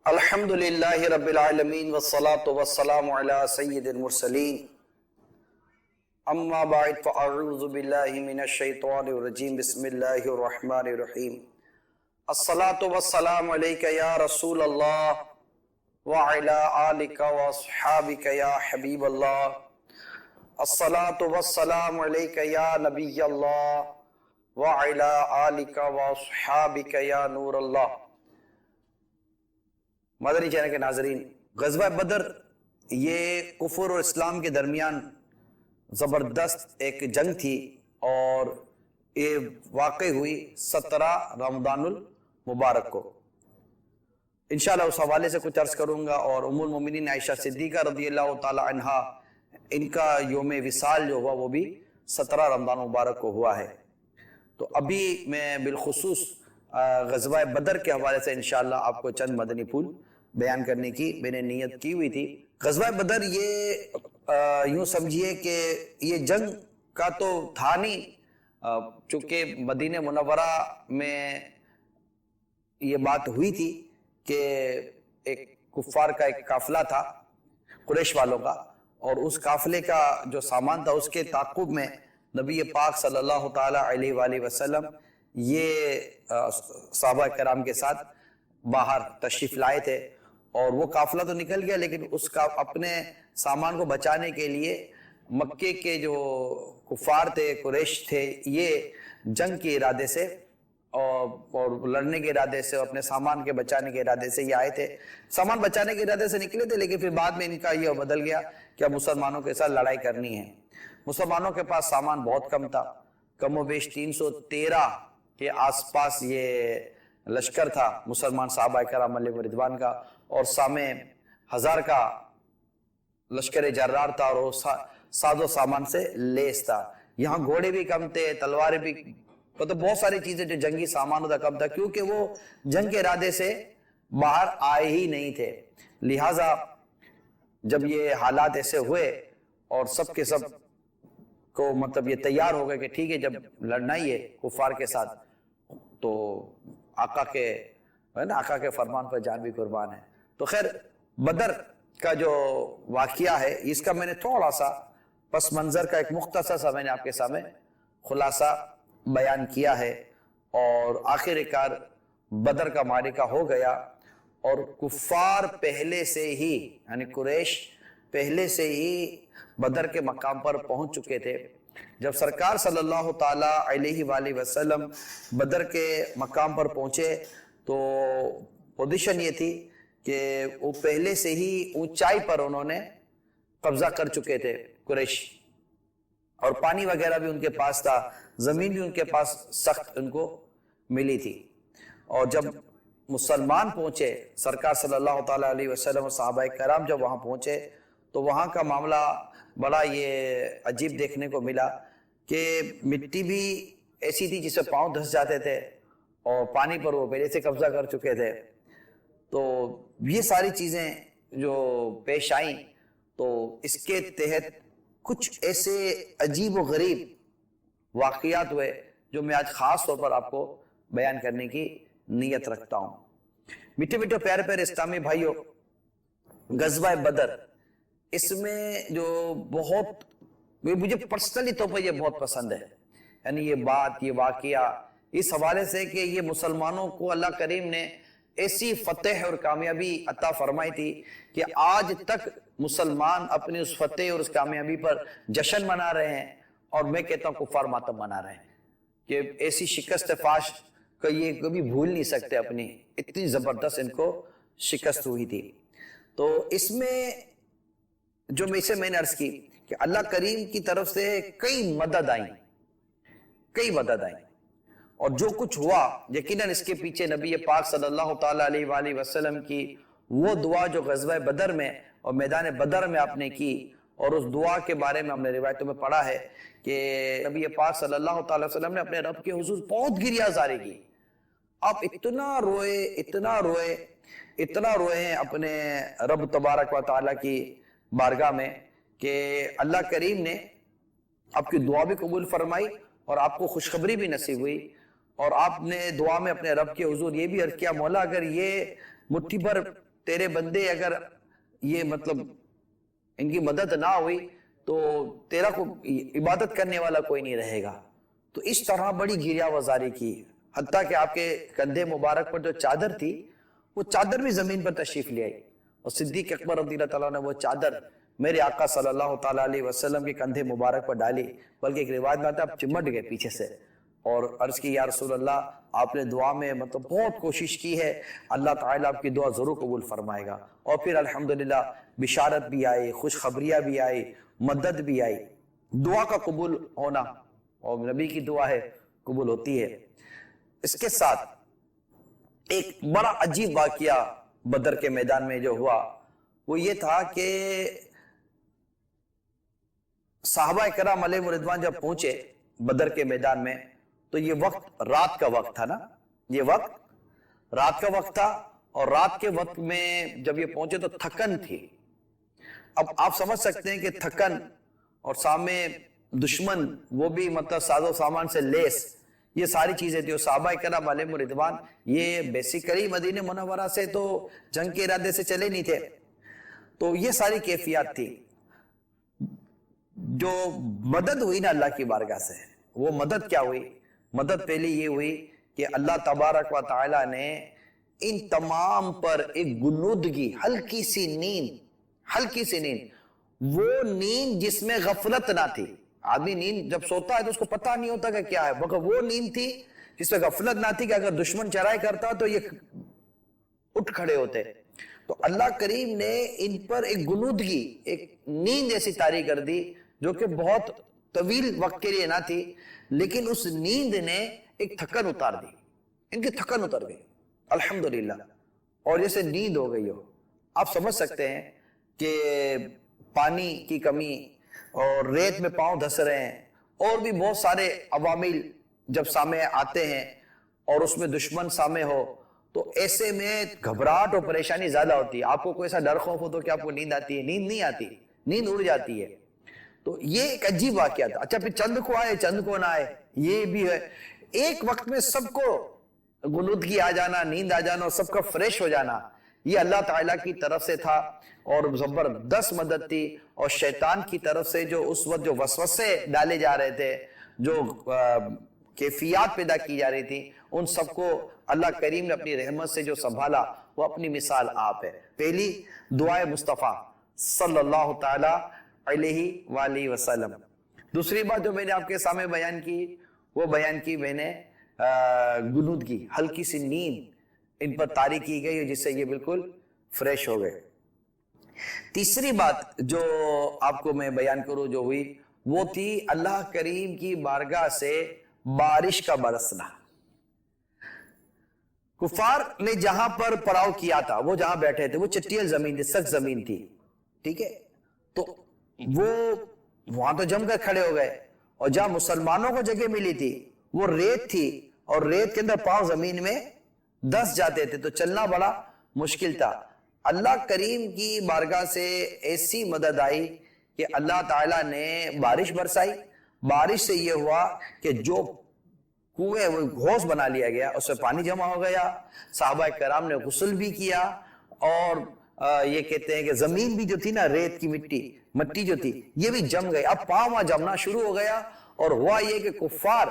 الحمدللہ رب العالمین والصلاة والسلام علی سید المرسلین اما بعد فاعوذ باللہ من الشیطان الرجیم بسم اللہ الرحمن الرحیم الصلاة والسلام علیک یا رسول اللہ وعلی آلک واصحابک یا حبیب اللہ الصلاة والسلام علیک یا نبی اللہ وعلی آلک واصحابک یا نور اللہ۔ مدنی چینل کے ناظرین، غزوہ بدر یہ کفر اور اسلام کے درمیان زبردست ایک جنگ تھی اور یہ واقع ہوئی 17 رمضان المبارک کو۔ انشاءاللہ اس حوالے سے کچھ عرض کروں گا، اور ام المومنین عائشہ صدیقہ رضی اللہ تعالی عنہا ان کا یوم وصال جو ہوا وہ بھی 17 رمضان مبارک کو ہوا ہے۔ تو ابھی میں بالخصوص غزوہ بدر کے حوالے سے انشاءاللہ آپ کو چند مدنی پھول بیان کرنے کی میں نے نیت کی ہوئی تھی۔ غزوہ بدر یہ یوں سمجھیے کہ یہ جنگ کا تو تھا نہیں، چونکہ مدینہ منورہ میں یہ بات ہوئی تھی کہ ایک کفار کا ایک قافلہ تھا قریش والوں کا، اور اس قافلے کا جو سامان تھا اس کے تعاقب میں نبی پاک صلی اللہ تعالی علیہ وآلہ وسلم یہ صحابہ کرام کے ساتھ باہر تشریف لائے تھے، اور وہ قافلہ تو نکل گیا، لیکن اس کا اپنے سامان کو بچانے کے لیے مکے کے جو کفار تھے، قریش تھے، یہ جنگ کے ارادے سے اور لڑنے کے ارادے سے اور اپنے سامان کے بچانے کے ارادے سے یہ آئے تھے۔ سامان بچانے کے ارادے سے نکلے تھے، لیکن پھر بعد میں ان کا یہ بدل گیا کہ اب مسلمانوں کے ساتھ لڑائی کرنی ہے۔ مسلمانوں کے پاس سامان بہت کم تھا، کم و بیش 313 کے آس پاس یہ لشکر تھا مسلمان صحابہ کرام علیہ رضوان کا، اور سامنے 1000 کا لشکر جرار تھا، اور وہ ساز و سامان سے لیس تھا۔ یہاں گھوڑے بھی کم تھے، تلواریں بھی، تو بہت ساری چیزیں جو جنگی سامان ہوتا کم تھا، کیونکہ وہ جنگ کے ارادے سے باہر آئے ہی نہیں تھے۔ لہٰذا جب یہ حالات ایسے ہوئے اور سب کے سب کو مطلب یہ تیار ہو گئے کہ ٹھیک ہے جب لڑنا ہی ہے کفار کے ساتھ، تو آقا کے فرمان پر جان بھی قربان ہے۔ تو خیر بدر کا جو واقعہ ہے اس کا میں نے تھوڑا سا پس منظر کا ایک مختصر سا میں نے آپ کے سامنے خلاصہ بیان کیا ہے، اور آخر کار بدر کا معرکہ ہو گیا، اور کفار پہلے سے ہی یعنی قریش پہلے سے ہی بدر کے مقام پر پہنچ چکے تھے۔ جب سرکار صلی اللہ تعالی علیہ وآلہ وسلم بدر کے مقام پر پہنچے تو پوزیشن یہ تھی کہ وہ پہلے سے ہی اونچائی پر انہوں نے قبضہ کر چکے تھے قریش، اور پانی وغیرہ بھی ان کے پاس تھا، زمین بھی ان کے پاس سخت ان کو ملی تھی۔ اور جب مسلمان پہنچے، سرکار صلی اللہ تعالی علیہ وسلم اور صحابہ کرام جب وہاں پہنچے تو وہاں کا معاملہ بڑا یہ عجیب دیکھنے کو ملا کہ مٹی بھی ایسی تھی جس سے پاؤں دھس جاتے تھے، اور پانی پر وہ پہلے سے قبضہ کر چکے تھے۔ تو یہ ساری چیزیں جو پیش آئیں، تو اس کے تحت کچھ ایسے عجیب و غریب واقعات ہوئے جو میں آج خاص طور پر آپ کو بیان کرنے کی نیت رکھتا ہوں۔ میٹھے میٹھے پیارے پیارے اسلامی بھائیوں، غزوہ بدر اس میں جو بہت مجھے پرسنلی طور پر یہ بہت پسند ہے، یعنی یہ بات، یہ واقعہ اس حوالے سے کہ یہ مسلمانوں کو اللہ کریم نے ایسی فتح اور کامیابی عطا فرمائی تھی کہ آج تک مسلمان اپنی اس فتح اور اس کامیابی پر جشن منا رہے ہیں، اور میں کہتا ہوں کفار ماتم منا رہے ہیں کہ ایسی شکست فاش کہ یہ کبھی بھول نہیں سکتے، اپنی اتنی زبردست ان کو شکست ہوئی تھی۔ تو اس میں جو میں نے عرض کی کہ اللہ کریم کی طرف سے کئی مدد آئیں، اور جو کچھ ہوا یقیناً اس کے پیچھے نبی پاک صلی اللہ تعالی علیہ وآلہ وسلم کی وہ دعا جو غزوہ بدر میں اور میدان بدر میں آپ نے کی، اور اس دعا کے بارے میں ہم نے روایتوں میں پڑھا ہے کہ نبی پاک صلی اللہ تعالی وسلم نے اپنے رب کے حضور بہت گریہ زاری کی۔ آپ اتنا روئے ہیں اپنے رب تبارک و تعالی کی بارگاہ میں کہ اللہ کریم نے آپ کی دعا بھی قبول فرمائی، اور آپ کو خوشخبری بھی نصیب ہوئی، اور آپ نے دعا میں اپنے رب کے حضور یہ بھی عرض کیا، مولا اگر یہ مٹھی بھر تیرے بندے اگر یہ مطلب ان کی مدد نہ ہوئی تو تیرا عبادت کرنے والا کوئی نہیں رہے گا. تو اس طرح بڑی گریا وزاری کی، حتیٰ کہ آپ کے کندھے مبارک پر جو چادر تھی وہ چادر بھی زمین پر تشریف لے آئی، اور صدیق اکبر رضی اللہ تعالیٰ نے وہ چادر میرے آقا صلی اللہ تعالیٰ علیہ وسلم کے کندھے مبارک پر ڈالی، بلکہ ایک روایت میں آتا ہے آپ چمٹ گئے پیچھے سے، اور عرض کی یا رسول اللہ آپ نے دعا میں مطلب بہت کوشش کی ہے، اللہ تعالیٰ آپ کی دعا ضرور قبول فرمائے گا. اور پھر الحمدللہ بشارت بھی آئی، خوشخبریاں بھی آئی، مدد بھی آئی. دعا کا قبول ہونا، اور نبی کی دعا ہے قبول ہوتی ہے. اس کے ساتھ ایک بڑا عجیب واقعہ بدر کے میدان میں جو ہوا وہ یہ تھا کہ صحابہ کرام علیہ رضوان جب پہنچے بدر کے میدان میں تو یہ وقت رات کا وقت تھا نا، یہ وقت رات کا وقت تھا، اور رات کے وقت میں جب یہ پہنچے تو تھکن تھی. اب آپ سمجھ سکتے ہیں کہ تھکن اور سامنے دشمن وہ بھی مطلب ساز و سامان سے لیس، یہ ساری چیزیں تھی. اور صحابہ کرام علیہ رضوان یہ بیسیکلی مدینہ منورہ سے تو جنگ کے ارادے سے چلے نہیں تھے، تو یہ ساری کیفیات تھی. جو مدد ہوئی نا اللہ کی بارگاہ سے، وہ مدد کیا ہوئی؟ مدد پہلی یہ ہوئی کہ اللہ تبارک و تعالی نے ان تمام پر ایک گنودگی، ہلکی سی نیند، وہ نیند جس میں غفلت نہ تھی. آدمی نیند جب سوتا ہے تو اس کو پتہ نہیں ہوتا کہ کیا ہے، مگر وہ نیند تھی جس میں غفلت نہ تھی کہ اگر دشمن چڑھائی کرتا تو یہ اٹھ کھڑے ہوتے. تو اللہ کریم نے ان پر ایک گنودگی، ایک نیند ایسی طاری کر دی جو کہ بہت طویل وقت کے لیے نہ تھی، لیکن اس نیند نے ایک تھکن اتار دی، ان کی تھکن اتر گئی الحمدللہ. اور جیسے نیند ہو گئی ہو، آپ سمجھ سکتے ہیں کہ پانی کی کمی اور ریت میں پاؤں دھس رہے ہیں، اور بھی بہت سارے عوامل جب سامنے آتے ہیں اور اس میں دشمن سامنے ہو تو ایسے میں گھبراہٹ اور پریشانی زیادہ ہوتی ہے. آپ کو کوئی ایسا ڈر خوف ہو تو کیا آپ کو نیند آتی ہے؟ نیند نہیں آتی، نیند اڑ جاتی ہے. تو یہ ایک عجیب واقعہ تھا. اچھا پھر چند کو آئے چند کو نہ آئے، یہ بھی ہے. ایک وقت میں سب کو غنودگی آ جانا، نیند آ جانا اور سب کا فریش ہو جانا، یہ اللہ تعالیٰ کی طرف سے تھا، اور زبردست مدد تھی. اور شیطان کی طرف سے جو اس وقت جو وسوسے ڈالے جا رہے تھے، جو کیفیات پیدا کی جا رہی تھی، ان سب کو اللہ کریم نے اپنی رحمت سے جو سنبھالا، وہ اپنی مثال آپ ہے. پہلی دعائے مصطفیٰ صلی اللہ تعالی علیہ وآلہ وسلم. دوسری بات جو میں نے آپ کے سامنے بیان کی، وہ بیان کی میں نے گنودگی، ہلکی سی نیند ان پر طاری کی گئی جس سے یہ بالکل فریش ہو گئے. تیسری بات جو آپ کو میں بیان کروں جو ہوئی وہ تھی اللہ کریم کی بارگاہ سے بارش کا برسنا. کفار نے جہاں پر پڑاؤ کیا تھا، وہ جہاں بیٹھے تھے وہ چٹیل زمین تھی، سخت زمین تھی، ٹھیک ہے. تو وہ وہاں تو جم کر کھڑے ہو گئے، اور جہاں مسلمانوں کو جگہ ملی تھی وہ ریت تھی، اور ریت کے اندر پاؤں زمین میں دس جاتے تھے، تو چلنا بڑا مشکل تھا. اللہ کریم کی بارگاہ سے ایسی مدد آئی کہ اللہ تعالیٰ نے بارش برسائی. بارش سے یہ ہوا کہ جو کنویں وہ گھوس بنا لیا گیا، اس میں پانی جمع ہو گیا. صحابہ کرام نے غسل بھی کیا، اور یہ کہتے ہیں کہ زمین بھی جو تھی نا، ریت کی مٹی جو تھی یہ بھی جم گئی. اب پاؤں وہاں جمنا شروع ہو گیا، اور ہوا یہ کہ کفار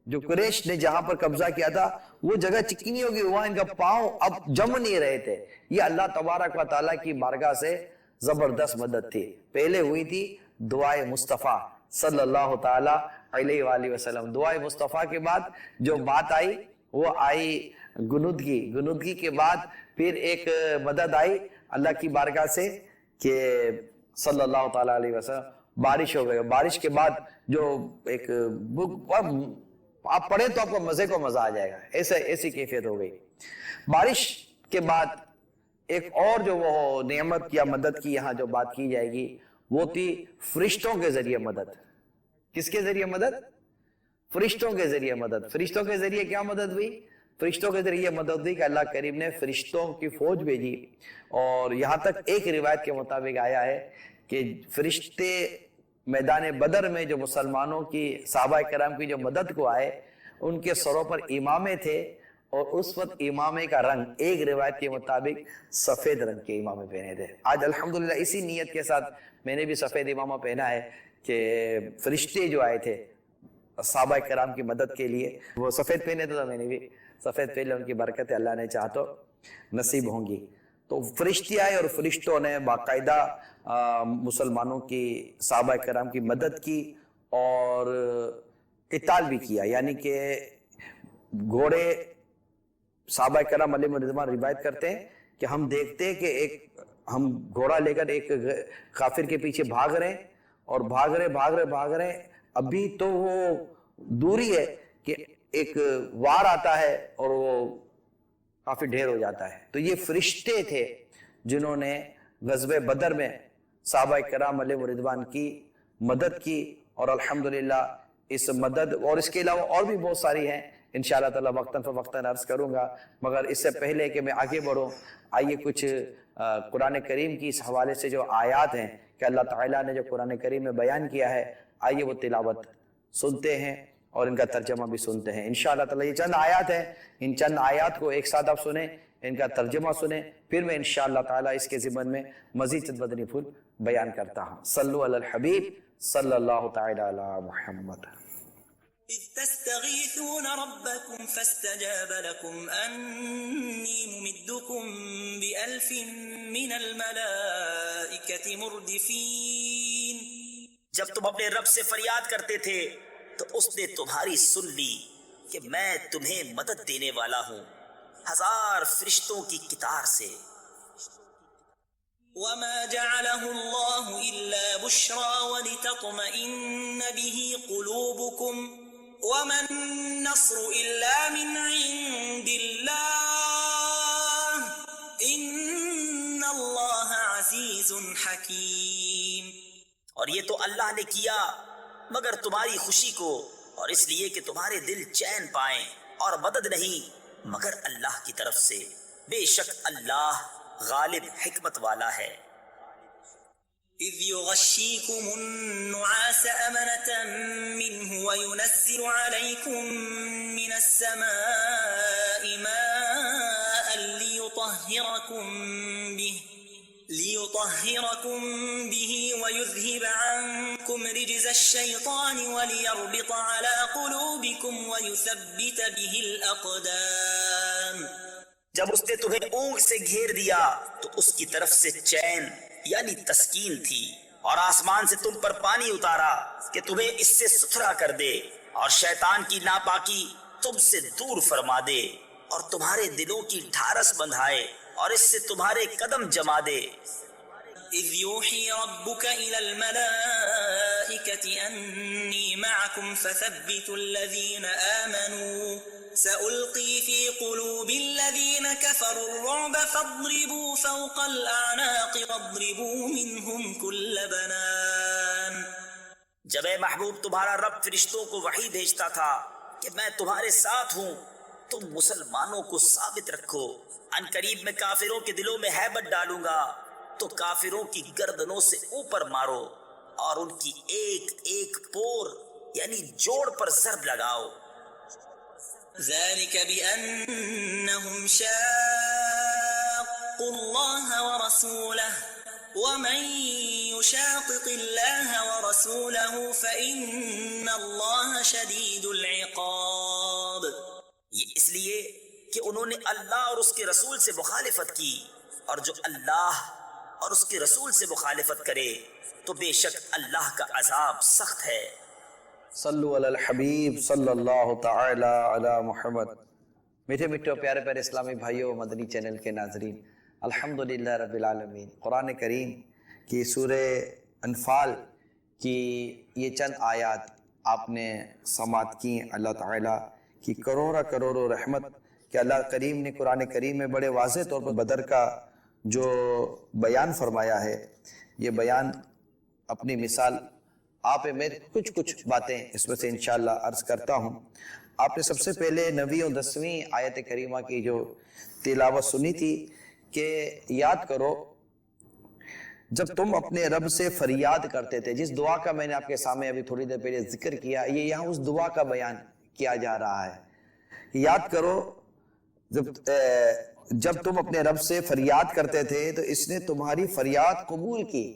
جو قریش نے جہاں پر قبضہ کیا تھا وہ جگہ چکنی ہوگی، وہاں ان کا پاؤں اب جم نہیں رہے تھے. یہ اللہ تبارک و تعالیٰ کی بارگاہ سے زبردست مدد تھی. پہلے ہوئی تھی دعائے مصطفیٰ صلی اللہ تعالی علیہ وآلہ وسلم. دعائے مصطفیٰ کے بعد جو بات آئی وہ آئی گنودگی کے بعد پھر ایک مدد آئی اللہ کی بارگاہ سے کہ صلی اللہ تعالی علیہ وسلم بارش ہو گئی. بارش کے بعد جو ایک آپ پڑھیں تو آپ کو مزے کو مزہ آ جائے گا، ایسی کیفیت ہو گئی. بارش کے بعد ایک اور جو وہ نعمت یا مدد کی یہاں جو بات کی جائے گی وہ تھی فرشتوں کے ذریعے مدد. کس کے ذریعے مدد؟ فرشتوں کے ذریعے مدد. فرشتوں کے ذریعے کیا مدد ہوئی؟ فرشتوں کے ذریعے مدد ہوئی کہ اللہ کریم نے فرشتوں کی فوج بھیجی. اور یہاں تک ایک روایت کے مطابق آیا ہے کہ فرشتے میدان بدر میں جو مسلمانوں کی صحابہ کرام کی جو مدد کو آئے، ان کے سروں پر امامے تھے، اور اس وقت امامے کا رنگ ایک روایت کے مطابق سفید رنگ کے امامے پہنے تھے. آج الحمدللہ اسی نیت کے ساتھ میں نے بھی سفید امامہ پہنا ہے کہ فرشتے جو آئے تھے صحابہ کرام کی مدد کے لیے وہ سفید پہنے تھے، تو میں نے بھی سفید پہن لیا. ان کی برکت اللہ نے چاہا تو نصیب ہوں گی. تو فرشتے آئے اور فرشتوں نے باقاعدہ مسلمانوں کی صحابہ کرام کی مدد کی اور قتال بھی کیا. یعنی کہ گھوڑے صحابہ کرام علیہم رضوان روایت کرتے ہیں کہ ہم دیکھتے ہیں کہ ہم گھوڑا لے کر ایک کافر کے پیچھے بھاگ رہے ہیں اور بھاگ رہے ابھی تو وہ دوری ہے کہ ایک وار آتا ہے اور وہ کافی ڈھیر ہو جاتا ہے. تو یہ فرشتے تھے جنہوں نے غزوہ بدر میں صحابہ کرام علیہم رضوان کی مدد کی. اور الحمدللہ اس مدد اور اس کے علاوہ اور بھی بہت ساری ہیں، انشاءاللہ تعالی وقتاً فوقتاً عرض کروں گا. مگر اس سے پہلے کہ میں آگے بڑھوں، آئیے کچھ قرآن کریم کی اس حوالے سے جو آیات ہیں کہ اللہ تعالیٰ نے جو قرآن کریم میں بیان کیا ہے، آئیے وہ تلاوت سنتے ہیں اور ان کا ترجمہ بھی سنتے ہیں انشاءاللہ تعالی. یہ چند آیات ہیں، ان چند آیات کو ایک ساتھ آپ سنیں، ان کا ترجمہ سنیں، پھر میں انشاءاللہ تعالی اس کے ضمن میں مزید چند مدنی پھول بیان کرتا ہوں. صلو علی الحبیب صلی اللہ تعالی علی محمد. إذ تستغيثون ربكم فاستجاب لكم أني ممدكم بألف من الملائكة مردفين. جب تم اپنے رب سے فریاد کرتے تھے تو اس نے تمہاری سن لی کہ میں تمہیں مدد دینے والا ہوں 1000 فرشتوں کی قطار سے. وما جعله الله إلا بشرى ولتطمئن به قلوبكم وما النصر إلا من عند الله إن الله عزيز حكيم. اور یہ تو اللہ نے کیا مگر تمہاری خوشی کو، اور اس لیے کہ تمہارے دل چین پائیں، اور مدد نہیں مگر اللہ کی طرف سے، بے شک اللہ غالب حکمت والا ہے. إذ يغشيكم النعاس أمنة منه وينزل عليكم من السماء ماء ليطهركم به ويذهب عنكم رجز الشيطان وليربط على قلوبكم ويثبت به الأقدام. جب اس نے تمہیں اونگ سے گھیر دیا تو اس کی طرف سے چین یعنی تسکین تھی، اور آسمان سے تم پر پانی اتارا کہ تمہیں اس سے ستھرا کر دے، اور شیطان کی ناپاکی تم سے دور فرما دے، اور تمہارے دلوں کی ڈھارس بندھائے اور اس سے تمہارے قدم جما دے. إذ يوحي ربك إلى الملائكة أني معكم فثبتوا الذين آمنوا سألقي في قلوب الذين كفروا الرعب فاضربوا فوق الأعناق واضربوا منهم كل بنان. جب اے محبوب تمہارا رب فرشتوں کو وحی بھیجتا تھا کہ میں تمہارے ساتھ ہوں، تم مسلمانوں کو ثابت رکھو، ان قریب میں کافروں کے دلوں میں ہیبت ڈالوں گا، تو کافروں کی گردنوں سے اوپر مارو اور ان کی ایک ایک پور یعنی جوڑ پر ضرب لگاؤ. ذلك بأنهم شاقوا الله ورسوله ومن يشاقق الله ورسوله فإن الله شديد العقاب. یہ اس لیے کہ انہوں نے اللہ اور اس کے رسول سے مخالفت کی، اور جو اللہ اور اس کے رسول سے مخالفت کرے تو بے شک اللہ کا عذاب سخت ہے. صلو علی الحبیب صلی اللہ تعالی علی محمد. میٹھے میٹھے پیارے پیارے اسلامی بھائیوں، مدنی چینل کے ناظرین، الحمدللہ رب العالمین. قرآن کریم کی سورہ انفال کی یہ چند آیات آپ نے سماعت کی. اللہ تعالیٰ کی کروڑوں رحمت کہ اللہ کریم نے قرآن کریم میں بڑے واضح طور پر بدر کا جو بیان فرمایا ہے، یہ بیان اپنی مثال آپ میں کچھ باتیں اس میں سے انشاءاللہ عرض کرتا ہوں. آپ نے سب سے پہلے 9ویں اور 10ویں آیت کریمہ کی جو تلاوت سنی تھی کہ یاد کرو جب تم اپنے رب سے فریاد کرتے تھے، جس دعا کا میں نے آپ کے سامنے ابھی تھوڑی دیر پہلے ذکر کیا، یہ یہاں اس دعا کا بیان کیا جا رہا ہے. یاد کرو جب تم اپنے رب سے فریاد کرتے تھے تو اس نے تمہاری فریاد قبول کی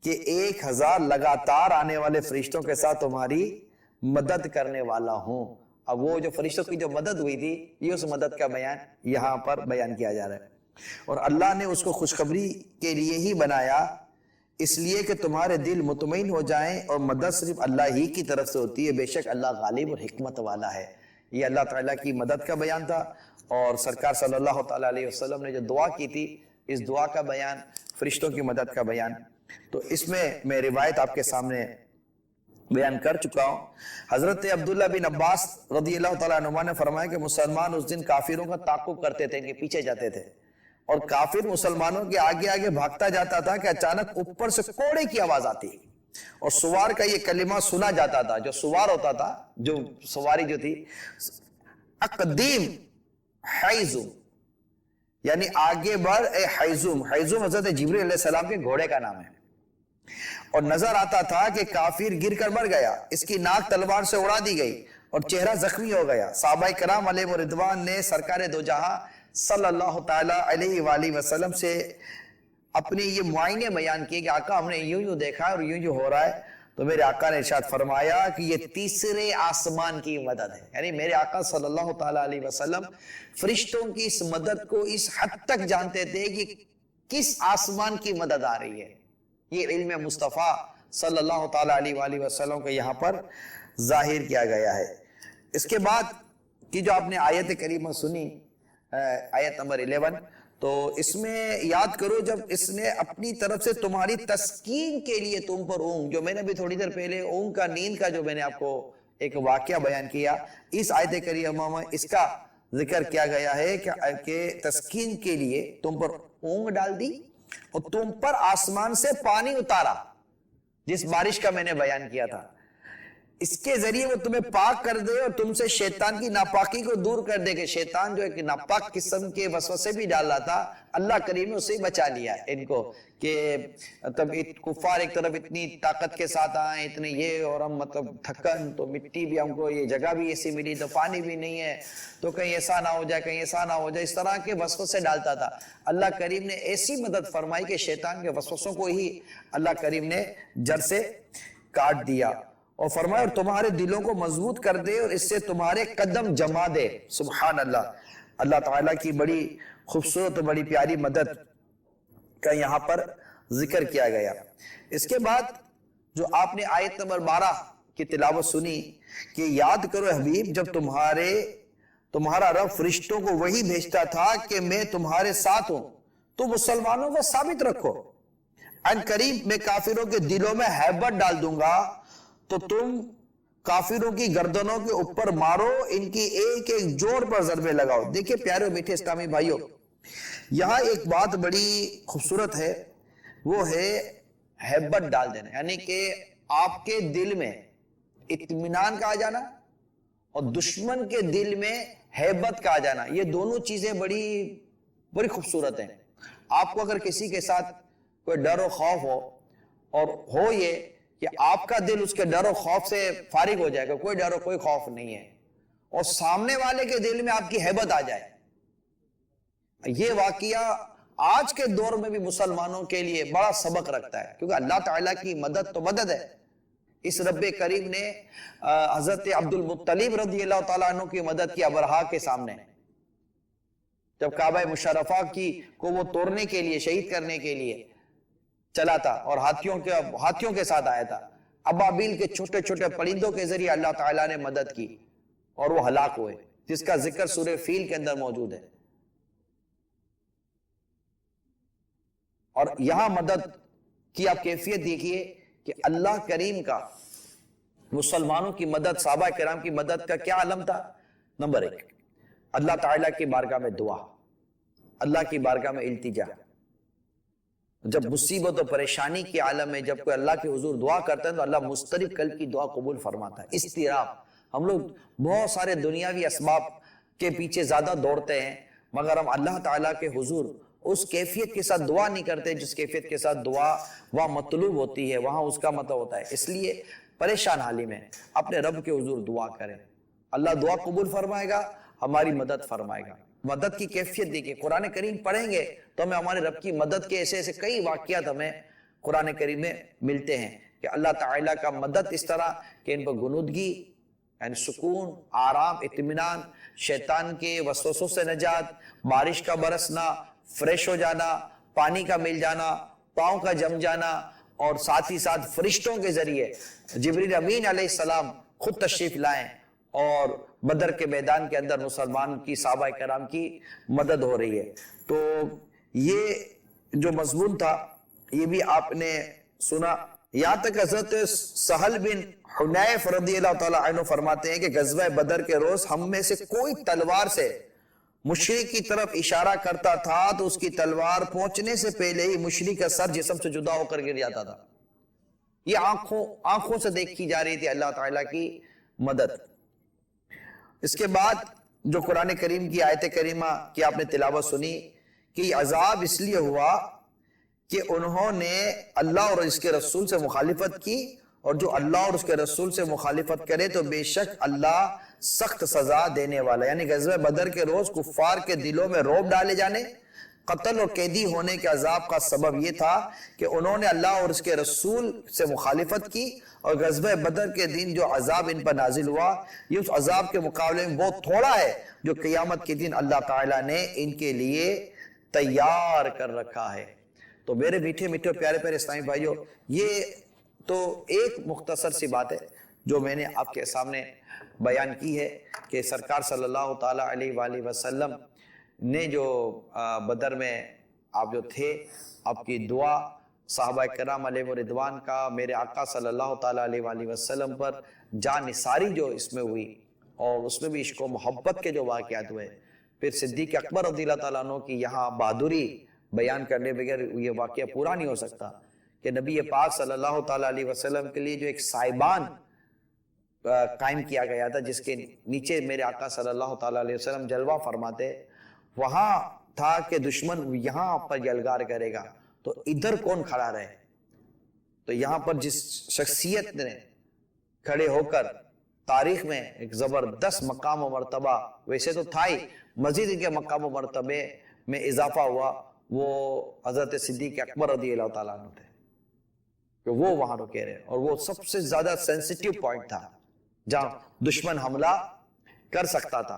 کہ 1000 لگاتار آنے والے فرشتوں کے ساتھ تمہاری مدد کرنے والا ہوں۔ اب وہ جو فرشتوں کی جو مدد ہوئی تھی، یہ اس مدد کا بیان یہاں پر بیان کیا جا رہا ہے۔ اور اللہ نے اس کو خوشخبری کے لیے ہی بنایا، اس لیے کہ تمہارے دل مطمئن ہو جائیں، اور مدد صرف اللہ ہی کی طرف سے ہوتی ہے، بے شک اللہ غالب اور حکمت والا ہے۔ یہ اللہ تعالیٰ کی مدد کا بیان تھا، اور سرکار صلی اللہ تعالیٰ علیہ وسلم نے جو دعا کی تھی، اس دعا کا بیان، فرشتوں کی مدد کا بیان۔ تو اس میں روایت آپ کے سامنے بیان کر چکا ہوں۔ حضرت عبداللہ بن عباس رضی اللہ تعالیٰ عنہما نے فرمایا کہ مسلمان اس دن کافروں کا تعاقب کرتے تھے، کہ پیچھے جاتے تھے، اور کافر مسلمانوں کے آگے آگے بھاگتا جاتا تھا کہ اچانک اوپر سے کوڑے کی آواز آتی، اور سوار کا یہ کلمہ سنا جاتا تھا۔ جو سوار ہوتا تھا، جو سواری جو تھی، اقدیم حیزم، یعنی آگے بڑھ اے حیزم۔ حیزم حضرت جبریل علیہ السلام کے گھوڑے کا نام ہے۔ اور نظر آتا تھا کہ کافر گر کر مر گیا، اس کی ناک تلوار سے اڑا دی گئی اور چہرہ زخمی ہو گیا۔ صحابہ کرام علیہ رضوان نے سرکار دو جہاں صلی اللہ تعالیٰ علیہ وآلہ وسلم سے اپنے یہ معائنے بیان کیے کہ آقا ہم نے یوں دیکھا اور یوں ہو رہا ہے۔ تو میرے آقا نے ارشاد فرمایا کہ یہ تیسرے آسمان کی مدد ہے، یعنی میرے آقا صلی اللہ تعالیٰ علیہ وسلم فرشتوں کی اس مدد کو اس حد تک جانتے تھے کہ کس آسمان کی مدد آ رہی ہے۔ یہ علم مصطفیٰ صلی اللہ تعالیٰ علیہ وآلہ وسلم کو یہاں پر ظاہر کیا گیا ہے۔ اس کے بعد کی جو آپ نے آیت کریمہ سنی، آیت نمبر 11، تو اس میں یاد کرو جب اس نے اپنی طرف سے تمہاری تسکین کے لیے تم پر اونگ، جو میں نے بھی تھوڑی دیر پہلے اونگ کا، نیند کا جو میں نے آپ کو ایک واقعہ بیان کیا، اس آیت کریمہ میں اس کا ذکر کیا گیا ہے کہ تسکین کے لیے تم پر اونگ ڈال دی، اور تم پر آسمان سے پانی اتارا، جس بارش کا میں نے بیان کیا تھا۔ اس کے ذریعے وہ تمہیں پاک کر دے اور تم سے شیطان کی ناپاکی کو دور کر دے، کہ شیطان جو ایک ناپاک قسم کے وسوسے بھی ڈال رہا تھا، اللہ کریم نے اسے بچا لیا ان کو، کہ تب کفار ایک طرف اتنی طاقت کے ساتھ آئیں، اتنے یہ، اور ہم مطلب تھکن، تو مٹی بھی ہم کو، یہ جگہ بھی ایسی ملی تو پانی بھی نہیں ہے، تو کہیں ایسا نہ ہو جائے، کہیں ایسا نہ ہو جائے، اس طرح کے وسوسے ڈالتا تھا۔ اللہ کریم نے ایسی مدد فرمائی کہ شیطان کے وسوسوں کو ہی اللہ کریم نے جڑ سے کاٹ دیا، اور فرمایا اور تمہارے دلوں کو مضبوط کر دے اور اس سے تمہارے قدم جما دے۔ سبحان اللہ، اللہ تعالیٰ کی بڑی خوبصورت، بڑی پیاری مدد کا یہاں پر ذکر کیا گیا۔ اس کے بعد جو آپ نے آیت نمبر 12 کی تلاوت سنی کہ یاد کرو حبیب جب تمہارا رب فرشتوں کو وہی بھیجتا تھا کہ میں تمہارے ساتھ ہوں، تو مسلمانوں کو ثابت رکھو، ان قریب میں کافروں کے دلوں میں ہیبت ڈال دوں گا، تو تم کافروں کی گردنوں کے اوپر مارو، ان کی ایک ایک جوڑ پر ضربے لگاؤ۔ دیکھیں پیارے میٹھے اسلامی بھائیوں، یہاں ایک بات بڑی خوبصورت ہے، وہ ہے ہیبت ڈال دینا، یعنی کہ آپ کے دل میں اطمینان کا آ جانا اور دشمن کے دل میں ہیبت کا آ جانا، یہ دونوں چیزیں بڑی بڑی خوبصورت ہیں۔ آپ کو اگر کسی کے ساتھ کوئی ڈر و خوف ہو، اور ہو یہ کہ آپ کا دل اس کے ڈر و خوف سے فارغ ہو جائے گا، کوئی ڈر و کوئی خوف نہیں ہے، اور سامنے والے کے دل میں آپ کی ہیبت آ جائے، یہ واقعہ آج کے دور میں بھی مسلمانوں کے لیے بڑا سبق رکھتا ہے، کیونکہ اللہ تعالیٰ کی مدد تو مدد ہے۔ اس رب کریم نے حضرت عبد المطلب رضی اللہ تعالیٰ عنہ کی مدد کی ابرہا کے سامنے، جب کعبہ مشرفہ کو وہ توڑنے کے لیے، شہید کرنے کے لیے چلا تھا، اور ہاتھیوں کے ساتھ آیا تھا، ابابیل کے چھوٹے چھوٹے پرندوں کے ذریعے اللہ تعالیٰ نے مدد کی اور وہ ہلاک ہوئے، جس کا ذکر سورہ فیل کے اندر موجود ہے۔ اور یہاں مدد کی آپ کیفیت دیکھیے کہ اللہ کریم کا مسلمانوں کی مدد، صحابہ کرام کی مدد کا کیا علم تھا؟ نمبر 1، اللہ تعالیٰ کی بارگاہ میں دعا، اللہ کی بارگاہ میں التجا۔ جب مصیبت و پریشانی کے عالم میں جب کوئی اللہ کے حضور دعا کرتا ہے تو اللہ مسترب قلب کی دعا قبول فرماتا ہے۔ اضطراب، ہم لوگ بہت سارے دنیاوی اسباب کے پیچھے زیادہ دوڑتے ہیں، مگر ہم اللہ تعالیٰ کے حضور اس کیفیت کے ساتھ دعا نہیں کرتے جس کیفیت کے ساتھ دعا وہاں مطلوب ہوتی ہے، وہاں اس کا مطلب ہوتا ہے۔ اس لیے پریشان حالی میں اپنے رب کے حضور دعا کریں، اللہ دعا قبول فرمائے گا، ہماری مدد فرمائے گا۔ مدد کی کیفیت دیکھیں. قرآن کریم پڑھیں گے تو ہمیں ہمارے رب کی مدد کے ایسے ایسے کئی واقعات ہمیں قرآن کریم میں ملتے ہیں کہ اللہ تعالیٰ کا مدد اس طرح کہ ان پر غنودگی یعنی سکون، آرام، اطمینان، شیطان کے وسوسوں سے نجات، بارش کا برسنا، فریش ہو جانا، پانی کا مل جانا، پاؤں کا جم جانا، اور ساتھ ہی ساتھ فرشتوں کے ذریعے جبریل امین علیہ السلام خود تشریف لائیں اور بدر کے میدان کے اندر مسلمان کی صحابہ کرام کی مدد ہو رہی ہے. تو یہ جو مضمون تھا یہ بھی آپ نے سنا. یہاں تک حضرت سہل بن حنیف رضی اللہ تعالیٰ عنہ فرماتے ہیں کہ غزوہ بدر کے روز ہم میں سے کوئی تلوار سے مشرک کی طرف اشارہ کرتا تھا تو اس کی تلوار پہنچنے سے پہلے ہی مشرک کا سر جسم سے جدا ہو کر گر جاتا تھا. یہ آنکھوں سے دیکھی جا رہی تھی اللہ تعالیٰ کی مدد. اس کے بعد جو قرآن کریم کی آیت کریمہ کی آپ نے تلاوت سنی کہ یہ عذاب اس لیے ہوا کہ انہوں نے اللہ اور اس کے رسول سے مخالفت کی، اور جو اللہ اور اس کے رسول سے مخالفت کرے تو بے شک اللہ سخت سزا دینے والا. یعنی غزوہ بدر کے روز کفار کے دلوں میں رعب ڈالے جانے، قتل اور قیدی ہونے کے عذاب کا سبب یہ تھا کہ انہوں نے اللہ اور اس کے رسول سے مخالفت کی، اور غزوہ بدر کے دن جو عذاب ان پر نازل ہوا یہ اس عذاب کے مقابلے میں بہت تھوڑا ہے جو قیامت کے دن اللہ تعالیٰ نے ان کے لیے تیار کر رکھا ہے. تو میرے میٹھے میٹھے پیارے پیارے اسلامی بھائیوں، یہ تو ایک مختصر سی بات ہے جو میں نے آپ کے سامنے بیان کی ہے کہ سرکار صلی اللہ تعالیٰ علیہ وآلہ وسلم نے جو بدر میں آپ جو تھے، آپ کی دعا صحابہ کرام علیہ رضوان کا میرے آقا صلی اللہ تعالیٰ علیہ وآلہ وسلم پر جان نثاری جو اس میں ہوئی، اور اس میں بھی عشق و محبت کے جو واقعات ہوئے. پھر صدیق اکبر رضی اللہ تعالیٰ عنہ کی یہاں بہادری بیان کرنے بغیر یہ واقعہ پورا نہیں ہو سکتا کہ نبی پاک صلی اللہ تعالیٰ علیہ وسلم کے لیے جو ایک سائبان قائم کیا گیا تھا جس کے نیچے میرے آقا صلی اللہ تعالیٰ علیہ وسلم جلوہ فرماتے، وہاں تھا کہ دشمن یہاں پر یلغار کرے گا تو ادھر کون کھڑا رہے. تو یہاں پر جس شخصیت نے کھڑے ہو کر تاریخ میں ایک زبردست مقام و مرتبہ ویسے تو تھا ہی، مزید ان کے مقام و مرتبے میں اضافہ ہوا، وہ حضرت صدیق اکبر رضی اللہ تعالیٰ عنہ تھے کہ وہ وہاں رکے رہے، اور وہ سب سے زیادہ سینسیٹیو پوائنٹ تھا جہاں دشمن حملہ کر سکتا تھا.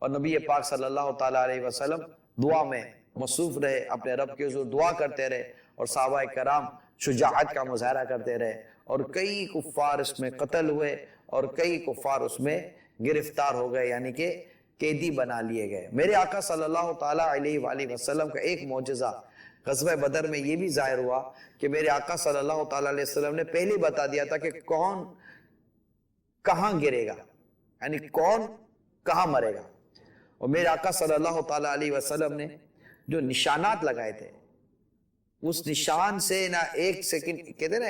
اور نبی پاک صلی اللہ تعالیٰ علیہ وسلم دعا میں مصروف رہے، اپنے رب کے حضور دعا کرتے رہے، اور صحابہ کرام شجاعت کا مظاہرہ کرتے رہے، اور کئی کفار اس میں قتل ہوئے اور کئی کفار اس میں گرفتار ہو گئے، یعنی کہ قیدی بنا لیے گئے. میرے آقا صلی اللہ تعالیٰ علیہ وآلہ وسلم کا ایک معجزہ غزوہ بدر میں یہ بھی ظاہر ہوا کہ میرے آقا صلی اللہ تعالیٰ علیہ وسلم نے پہلے بتا دیا تھا کہ کون کہاں گرے گا، یعنی کون کہاں مرے گا. اور میرے آقا صلی اللہ تعالیٰ علیہ وسلم نے جو نشانات لگائے تھے اس نشان سے نہ ایک سیکنڈ کہتے ہیں نا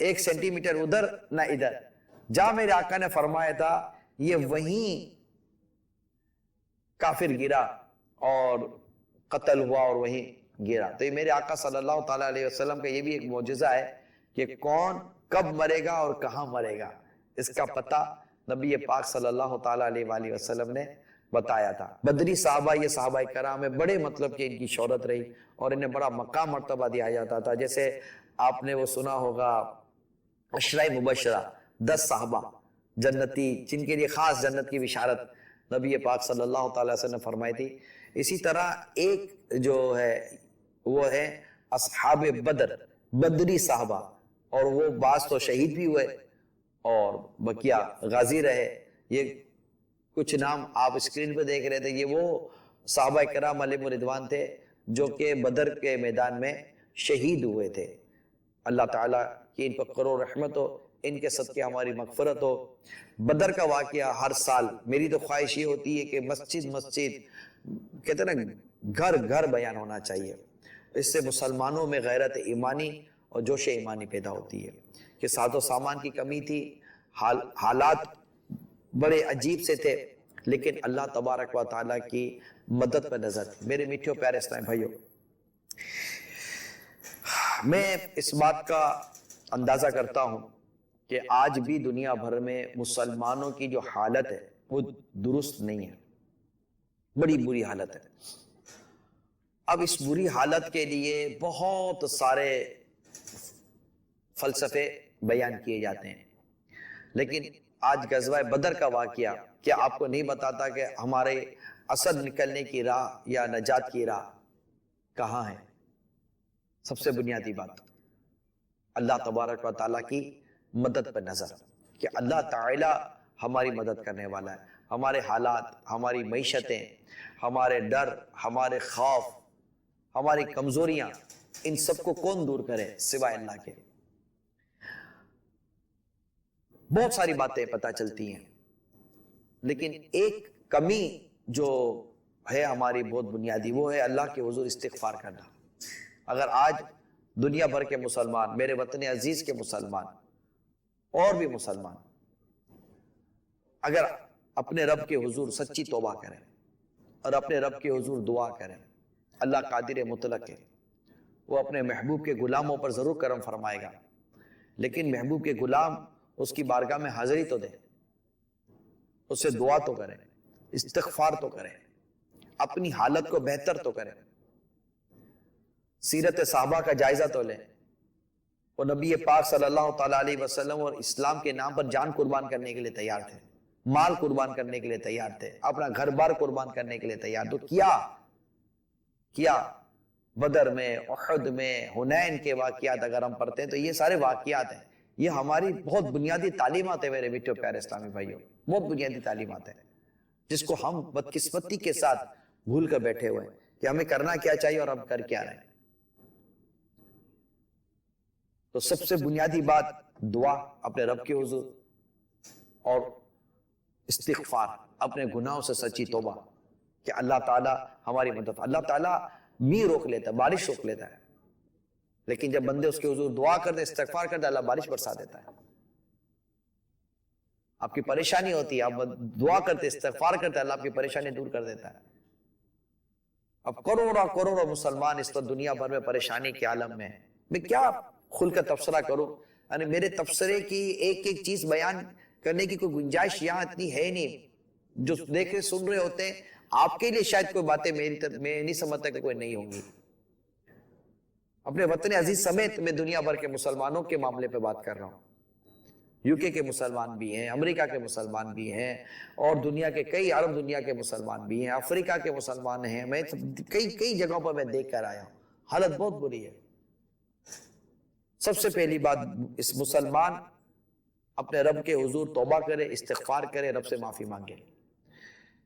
ایک سینٹی میٹر ادھر نہ ادھر، جہاں میرے آقا نے فرمایا تھا یہ وہیں کافر گرا اور قتل ہوا اور وہیں گرا. تو یہ میرے آقا صلی اللہ تعالیٰ علیہ وسلم کا یہ بھی ایک معجزہ ہے کہ کون کب مرے گا اور کہاں مرے گا، اس کا پتہ نبی پاک صلی اللہ تعالیٰ علیہ وآلہ وسلم نے بتایا تھا. بدری صحابہ یہ صحابہ کرام میں بڑے مطلب کہ ان کی شہرت رہی اور انہیں بڑا مقام مرتبہ دیا جاتا تھا. جیسے آپ نے وہ سنا ہوگا عشرہ مبشرہ 10 صحابہ جنتی جن کے لیے خاص جنت کی بشارت نبی پاک صلی اللہ تعالیٰ وسلم نے فرمائی تھی. اسی طرح ایک جو ہے وہ ہے اصحاب بدر، بدری صحابہ، اور وہ بعض تو شہید بھی ہوئے اور بقیہ غازی رہے. یہ کچھ نام آپ اسکرین پہ دیکھ رہے تھے، یہ وہ صحابہ کرام علیہ رضوان تھے جو کہ بدر کے میدان میں شہید ہوئے تھے. اللہ تعالیٰ کی ان پر کروڑ رحمت ہو، ان کے صدقے ہماری مغفرت ہو. بدر کا واقعہ ہر سال میری تو خواہش یہ ہوتی ہے کہ مسجد مسجد کہتے ہیں نا گھر گھر بیان ہونا چاہیے. اس سے مسلمانوں میں غیرت ایمانی اور جوش ایمانی پیدا ہوتی ہے کہ ساز و سامان کی کمی تھی، حالات بڑے عجیب سے تھے، لیکن اللہ تبارک و تعالیٰ کی مدد پر نظر. میرے میٹھے پیارے اسلامی بھائیوں، میں اس بات کا اندازہ کرتا ہوں کہ آج بھی دنیا بھر میں مسلمانوں کی جو حالت ہے وہ درست نہیں ہے. بڑی بری حالت ہے. اب اس بری حالت کے لیے بہت سارے فلسفے بیان کیے جاتے ہیں، لیکن آج غزوہ بدر کا واقعہ کیا آپ کو نہیں بتاتا کہ ہمارے اصل نکلنے کی راہ یا نجات کی راہ کہاں ہے؟ سب سے بنیادی بات اللہ تبارک و تعالیٰ کی مدد پر نظر، کہ اللہ تعالی ہماری مدد کرنے والا ہے. ہمارے حالات، ہماری معیشتیں، ہمارے ڈر، ہمارے خوف، ہماری کمزوریاں، ان سب کو کون دور کرے سوائے اللہ کے؟ بہت ساری باتیں پتہ چلتی ہیں، لیکن ایک کمی جو ہے ہماری بہت بنیادی، وہ ہے اللہ کے حضور استغفار کرنا. اگر آج دنیا بھر کے مسلمان، میرے وطن عزیز کے مسلمان اور بھی مسلمان، اگر اپنے رب کے حضور سچی توبہ کریں اور اپنے رب کے حضور دعا کریں، اللہ قادر مطلق ہے، وہ اپنے محبوب کے غلاموں پر ضرور کرم فرمائے گا، لیکن محبوب کے غلام اس کی بارگاہ میں حاضری تو دیں، اس سے دعا تو کریں، استغفار تو کریں، اپنی حالت کو بہتر تو کریں، سیرت صحابہ کا جائزہ تو لیں. وہ نبی پاک صلی اللہ تعالیٰ علیہ وسلم اور اسلام کے نام پر جان قربان کرنے کے لیے تیار تھے، مال قربان کرنے کے لیے تیار تھے، اپنا گھر بار قربان کرنے کے لیے تیار. تو کیا بدر میں، احد میں، حنین کے واقعات اگر ہم پڑھتے ہیں تو یہ سارے واقعات ہیں، یہ ہماری بہت بنیادی تعلیمات ہیں میرے بیٹے پیارے اسلامی بھائیوں، بہت بنیادی تعلیمات ہیں جس کو ہم بدقسمتی کے ساتھ بھول کر بیٹھے ہوئے ہیں کہ ہمیں کرنا کیا چاہیے اور ہم کر کیا رہے ہیں. تو سب سے بنیادی بات دعا اپنے رب کے حضور اور استغفار، اپنے گناہوں سے سچی توبہ کہ اللہ تعالیٰ ہماری مدد. اللہ تعالیٰ می روک لیتا ہے، بارش روک لیتا ہے، لیکن جب بندے اس کے حضور دعا کرتے ہیں، استغفار کرتے ہیں، اللہ بارش برسا دیتا ہے. آپ کی پریشانی ہوتی ہے، آپ دعا کرتے استغفار کرتے، اللہ آپ کی پریشانی دور کر دیتا ہے. اب کروڑوں مسلمان اس وقت دنیا بھر میں پریشانی کے عالم میں ہیں. میں کیا کھل کر تبصرہ کروں؟ یعنی میرے تبصرے کی ایک ایک چیز بیان کرنے کی کوئی گنجائش یہاں اتنی ہے نہیں. جو دیکھ رہے سن رہے ہوتے ہیں، آپ کے لیے شاید کوئی باتیں میں نہیں سمجھتا کہ کوئی نہیں ہوں گی. اپنے وطن عزیز سمیت میں دنیا بھر کے مسلمانوں کے معاملے پہ بات کر رہا ہوں. یو کے مسلمان بھی ہیں، امریکہ کے مسلمان بھی ہیں، اور دنیا کے کئی عرب دنیا کے مسلمان بھی ہیں، افریقہ کے مسلمان ہیں. میں کئی جگہوں پر میں دیکھ کر آیا ہوں، حالت بہت بری ہے. سب سے پہلی بات، اس مسلمان اپنے رب کے حضور توبہ کرے، استغفار کرے، رب سے معافی مانگے.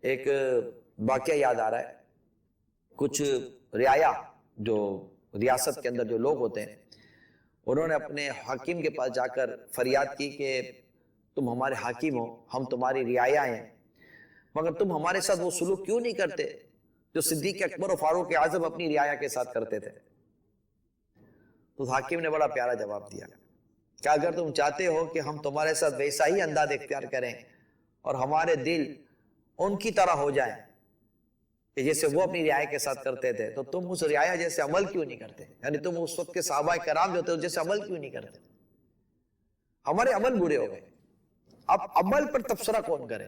ایک واقعہ یاد آ رہا ہے. کچھ رعایا، جو ریاست کے اندر جو لوگ ہوتے ہیں، انہوں نے اپنے حاکم کے پاس جا کر فریاد کی کہ تم ہمارے حاکم ہو، ہم تمہاری رعایا ہیں، مگر تم ہمارے ساتھ وہ سلوک کیوں نہیں کرتے جو صدیق اکبر و فاروق اعظم اپنی رعایا کے ساتھ کرتے تھے؟ تو حاکم نے بڑا پیارا جواب دیا کہ اگر تم چاہتے ہو کہ ہم تمہارے ساتھ ویسا ہی انداز اختیار کریں اور ہمارے دل ان کی طرح ہو جائیں کہ جیسے وہ اپنی رعایا کے ساتھ کرتے تھے، تو تم اس رعایا جیسے عمل کیوں نہیں کرتے؟ یعنی تم اس وقت کے صحابہ کرام جو تھے جیسے عمل کیوں نہیں کرتے؟ ہمارے عمل برے ہو گئے. اب عمل پر تبصرہ کون کرے؟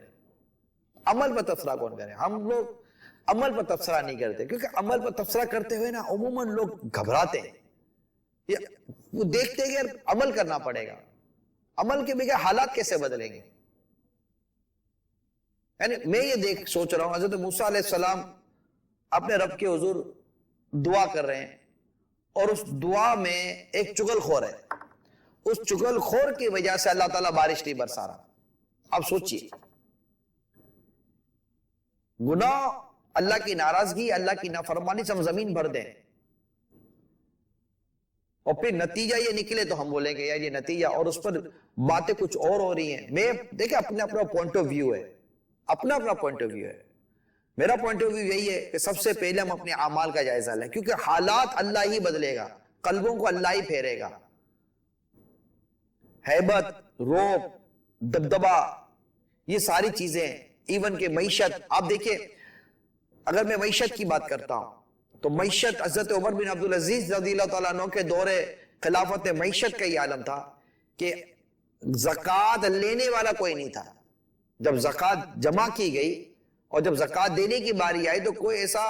عمل پر تبصرہ کون کرے؟ ہم لوگ عمل پر تبصرہ نہیں کرتے، کیونکہ عمل پر تبصرہ کرتے ہوئے نا عموماً لوگ گھبراتے ہیں. وہ دیکھتے ہیں کہ عمل کرنا پڑے گا، عمل کے بغیر حالات کیسے بدلیں گے؟ یعنی میں یہ سوچ رہا ہوں، حضرت موسیٰ علیہ السلام اپنے رب کے حضور دعا کر رہے ہیں، اور اس دعا میں ایک چغل خور ہے. اس چغل خور کی وجہ سے اللہ تعالیٰ بارش نہیں برسا رہا. اب سوچئے، گناہ، اللہ کی ناراضگی، اللہ کی نافرمانی سے ہم زمین بھر دیں، اور پھر نتیجہ یہ نکلے تو ہم بولیں گے یار یہ نتیجہ، اور اس پر باتیں کچھ اور ہو رہی ہیں. میں دیکھیں اپنا پوائنٹ آف ویو ہے، اپنا پوائنٹ آف ویو ہے. میرا پوائنٹ آف ویو یہی ہے کہ سب سے پہلے ہم اپنے اعمال کا جائزہ لیں، کیونکہ حالات اللہ ہی بدلے گا، قلبوں کو اللہ ہی پھیرے گا. ہیبت، روب، دبدبا، یہ ساری چیزیں، ایون کہ معیشت. آپ دیکھیں، اگر میں معیشت کی بات کرتا ہوں تو معیشت حضرت عمر بن عبدالعزیز رضی اللہ تعالیٰ عنہ کے دور خلافت معیشت کا یہ عالم تھا کہ زکوٰۃ لینے والا کوئی نہیں تھا. جب زکوٰۃ جمع کی گئی اور جب زکوٰۃ دینے کی باری آئی تو کوئی ایسا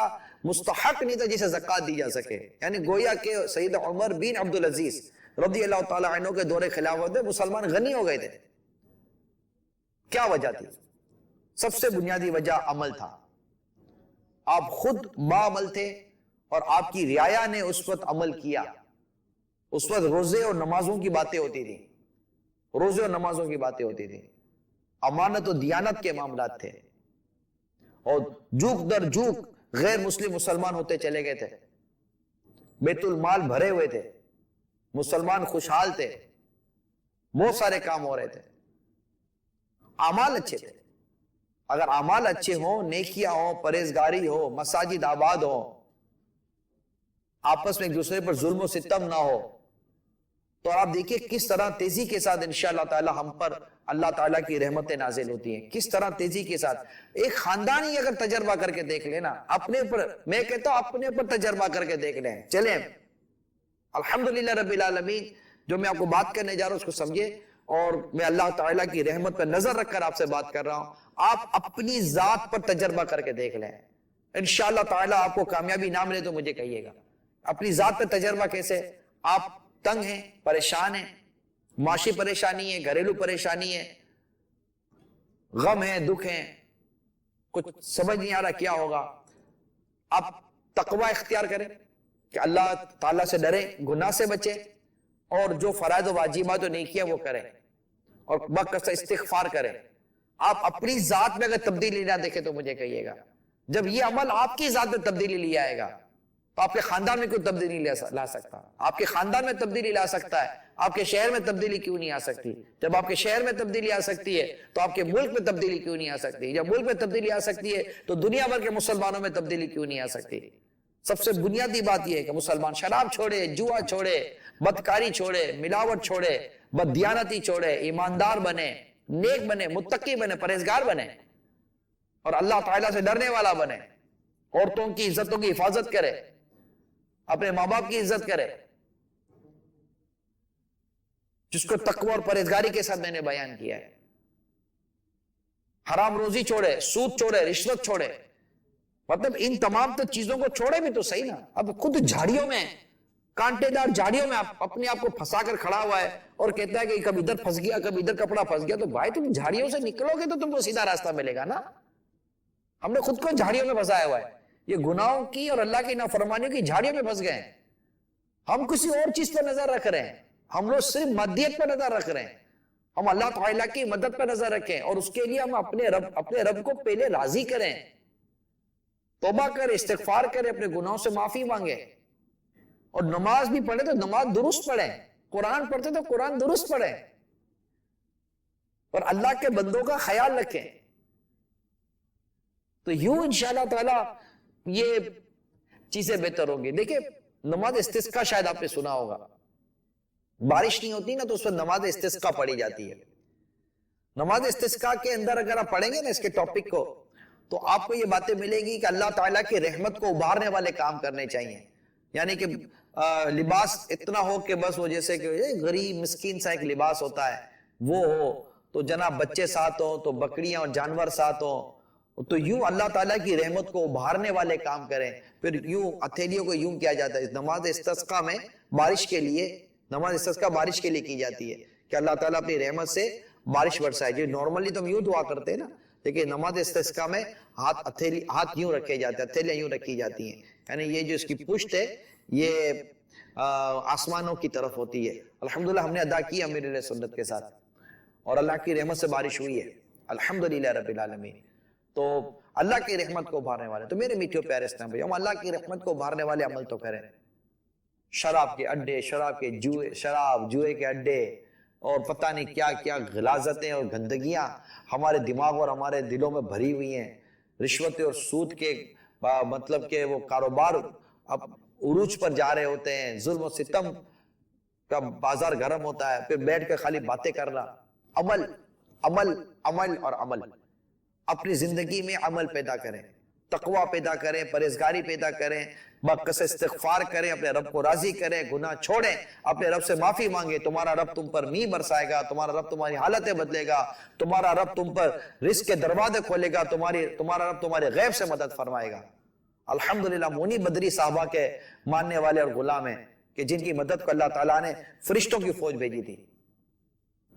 مستحق نہیں تھا جسے زکوٰۃ دی جا سکے. یعنی گویا کہ سید عمر بن عبدالعزیز رضی اللہ تعالیٰ عنہ کے دور خلافت میں مسلمان غنی ہو گئے تھے. کیا وجہ تھی؟ سب سے بنیادی وجہ عمل تھا. آپ خود باعمل تھے اور آپ کی رعایا نے اس وقت عمل کیا. اس وقت روزے اور نمازوں کی باتیں ہوتی تھی. روزے اور نمازوں کی باتیں ہوتی تھی. امانت و دیانت کے معاملات تھے. اور جھوک در جھوک غیر مسلم مسلمان ہوتے چلے گئے تھے. بیت المال بھرے ہوئے تھے. مسلمان خوشحال تھے. بہت سارے کام ہو رہے تھے. اعمال اچھے تھے. اگر اعمال اچھے ہوں، نیکیاں ہوں، پرہیزگاری ہو، مساجد آباد ہو، آپس میں ایک دوسرے پر ظلم و ستم نہ ہو، تو آپ دیکھیں کس طرح تیزی کے ساتھ انشاءاللہ تعالی ہم پر اللہ تعالیٰ کی رحمتیں نازل ہوتی ہیں. کس طرح تیزی کے ساتھ ایک خاندان ہی اگر تجربہ کر کے دیکھ لینا اپنے اوپر، میں کہتا ہوں اپنے اوپر تجربہ کر کے دیکھ لیں. چلیں الحمدللہ رب العالمین، جو میں آپ کو بات کرنے جا رہا ہوں اس کو سمجھے، اور میں اللہ تعالیٰ کی رحمت پر نظر رکھ کر آپ سے بات کر رہا ہوں. آپ اپنی ذات پر تجربہ کر کے دیکھ لیں. انشاءاللہ تعالیٰ آپ کو کامیابی نہ ملے تو مجھے کہیے گا. اپنی ذات پر تجربہ کیسے؟ آپ تنگ ہیں، پریشان ہیں، معاشی پریشانی ہے، گھریلو پریشانی ہے، غم ہے، دکھ ہے، کچھ سمجھ نہیں آ رہا کیا ہوگا. آپ تقوی اختیار کریں کہ اللہ تعالیٰ سے ڈریں، گناہ سے بچیں، اور جو فرائض و واجبات و نیکیاں وہ کریں، اور بکثرت استغفار کریں. آپ اپنی ذات میں اگر تبدیلی نہ دیکھیں تو مجھے کہیے گا. جب یہ عمل آپ کی ذات میں تبدیلی لے آئے گا تو آپ کے خاندان میں کوئی تبدیلی لا سکتا. آپ کے خاندان میں تبدیلی لا سکتا ہے. آپ کے شہر میں تبدیلی کیوں نہیں آ سکتی؟ جب آپ کے شہر میں تبدیلی آ سکتی ہے تو آپ کے ملک میں تبدیلی کیوں نہیں آ سکتی؟ جب ملک میں تبدیلی آ سکتی ہے تو دنیا بھر کے مسلمانوں میں تبدیلی کیوں نہیں آ سکتی؟ سب سے بنیادی بات یہ ہے کہ مسلمان شراب چھوڑے، جوا چھوڑے، بدکاری چھوڑے، ملاوٹ چھوڑے، بددیانتی چھوڑے، ایماندار بنے، نیک بنے، متقی بنے، پرہیزگار بنے، اور اللہ تعالیٰ سے ڈرنے والا بنے. عورتوں کی عزتوں کی حفاظت کرے، اپنے ماں باپ کی عزت کرے، جس کو تقوی اور پرہیزگاری کے ساتھ میں نے بیان کیا ہے. حرام روزی چھوڑے، سود چھوڑے، رشوت چھوڑے. مطلب ان تمام تو چیزوں کو چھوڑے بھی تو صحیح نا. اب خود جھاڑیوں میں، کانٹے دار جھاڑیوں میں اپنے آپ کو پھنسا کر کھڑا ہوا ہے اور کہتا ہے کہ کبھی ادھر پھنس گیا، کبھی ادھر کپڑا پھنس گیا. تو بھائی تم جھاڑیوں سے نکلو گے تو تم کو سیدھا راستہ ملے گا نا. ہم نے خود کو جھاڑیوں میں پھنسایا ہوا ہے. یہ گناہوں کی اور اللہ کی نافرمانیوں کی جھاڑیوں میں پھنس گئے ہیں. ہم کسی اور چیز پر نظر رکھ رہے ہیں. ہم لوگ صرف مادیت پر نظر رکھ رہے ہیں. ہم اللہ تعالیٰ کی مدد پر نظر رکھیں اور اس کے لیے ہم اپنے رب کو پہلے راضی کریں. توبہ کریں، استغفار کریں، اپنے گناہوں سے معافی مانگیں، اور نماز بھی پڑھیں تو نماز درست پڑھیں، قرآن پڑھتے تو قرآن درست پڑھیں، اور اللہ کے بندوں کا خیال رکھیں. تو یوں انشاءاللہ تعالی یہ چیزیں بہتر ہوں گی. دیکھیں نماز استسقا شاید آپ نے سنا ہوگا. بارش نہیں ہوتی نا تو اس وقت نماز استسقا پڑھی جاتی ہے. نماز استسقا کے اندر اگر آپ پڑھیں گے نا اس کے ٹاپک کو تو آپ کو یہ باتیں ملے گی کہ اللہ تعالیٰ کی رحمت کو ابھارنے والے کام کرنے چاہیے. یعنی کہ لباس اتنا ہو کہ بس وہ جیسے کہ غریب مسکین سا ایک لباس ہوتا ہے وہ ہو، تو جناب بچے ساتھ ہوں، تو بکریاں اور جانور ساتھ ہوں، تو یوں اللہ تعالیٰ کی رحمت کو ابھارنے والے کام کریں. پھر یوں ہتھیلیوں کو یوں کیا جاتا ہے. نماز استسقا میں بارش کے لیے، نماز استسقا بارش کے لیے کی جاتی ہے کہ اللہ تعالیٰ اپنی رحمت سے بارش برسائے. جو نارملی تو ہم یوں دعا کرتے ہیں نا، لیکن نماز استسقا میں ہاتھ یوں رکھے جاتے ہیں، ہتھیلیاں یوں رکھی جاتی ہیں. یعنی یہ جو اس کی پشت ہے یہ آسمانوں کی طرف ہوتی ہے. الحمدللہ ہم نے ادا کی امیر علیہ سنت کے ساتھ، اور اللہ کی رحمت سے بارش ہوئی ہے الحمدللہ رب العالمین. تو اللہ کی رحمت کو ابھارنے والے، تو میرے میٹھے پیارے اسلام بھائی، ہم اللہ کی رحمت کو ابھارنے والے عمل تو کریں. شراب کے اڈے، جوئے کے اڈے، اور پتہ نہیں کیا کیا غلاظتیں اور گندگیاں ہمارے دماغ اور ہمارے دلوں میں بھری ہوئی ہیں. رشوت اور سود کے مطلب کہ وہ کاروبار اب عروج پر جا رہے ہوتے ہیں. ظلم و ستم کا بازار گرم ہوتا ہے، پھر بیٹھ کے خالی باتیں کرنا. عمل عمل عمل اور عمل. اپنی زندگی میں عمل پیدا کریں. تقوی پیدا کریں، پرہیزگاری پیدا کریں، بکثرت استغفار کریں، اپنے رب کو راضی کریں، گناہ چھوڑیں، اپنے رب سے معافی مانگیں. تمہارا رب تم پر میہ برسائے گا، تمہارا رب تمہاری حالتیں بدلے گا، تمہارا رب تم پر رزق کے دروازے کھولے گا، تمہارا رب تمہارے غیب سے مدد فرمائے گا. الحمدللہ منی بدری صحابہ کے ماننے والے اور غلام ہیں کہ جن کی مدد کو اللہ تعالیٰ نے فرشتوں کی فوج بھیجی تھی.